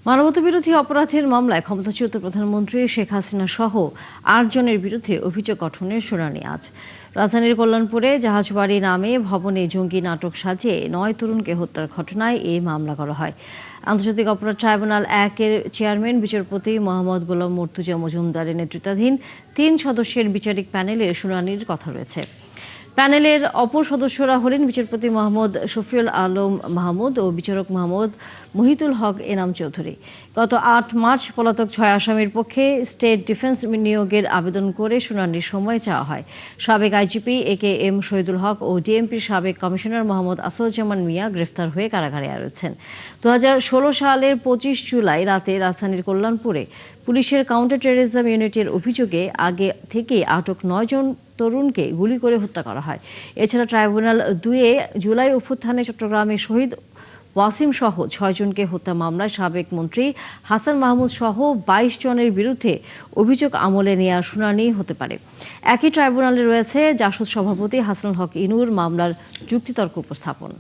মানবতাবিরোধী অপরাধের মামলায় ক্ষমতাচ্যুত প্রধানমন্ত্রী শেখ হাসিনা সহ ৮ জনের বিরুদ্ধে অভিযোগ গঠনের শুনানি আজ। রাজধানীর কল্যাণপুরে জাহাজবাড়ি নামে ভবনে জঙ্গি নাটক সাজিয়ে ৯ তরুণকে হত্যার ঘটনায় এই মামলা করা হয়। আন্তর্জাতিক অপরাধ ট্রাইব্যুনাল ১-এর চেয়ারম্যান বিচারপতি মোহাম্মদ গোলাম মর্তুজা মজুমদারের নেতৃত্বাধীন ৩ সদস্যের বিচারিক প্যানেলের শুনানির কথা রয়েছে। প্যানেলের অপর সদস্যরা হলেন বিচারপতি মোহাম্মদ শফিউল আলম মাহমুদ ও বিচারক মোহাম্মদ মহিতুল হক এনাম চৌধুরী। গত ৮ মার্চ পলাতক ৬ আসামির পক্ষে স্টেট ডিফেন্স নিয়োগের আবেদন করে শুনানির সময় চাওয়া হয়। সাবেক আইজিপি AKM শহীদুল হক ও ডিএমপির সাবেক কমিশনার মোহাম্মদ আসাদুজ্জামান মিয়া গ্রেফতার হয়ে কারাগারে রয়েছেন। ২০১৬ সালের ২৫ জুলাই রাতে রাজধানীর কল্যাণপুরে পুলিশের কাউন্টার টেররিজম ইউনিটের অভিযোগে আগে থেকে আটক ৯ জন তরুণকে গুলি করে হত্যা করা হয়। এছাড়া ট্রাইব্যুনাল ২-এ জুলাই অভ্যুত্থানে চট্টগ্রামে শহীদ ওয়াসিম সহ ৬ জনকে হত্যা মামলায় সাবেক মন্ত্রী হাসান মাহমুদ সহ ২২ জনের বিরুদ্ধে অভিযোগ আমলে নেওয়ার শুনানি হতে পারে। একই ট্রাইব্যুনালে রয়েছে জাসদ সভাপতি হাসানুল হক ইনুর মামলার যুক্তিতর্ক উপস্থাপন।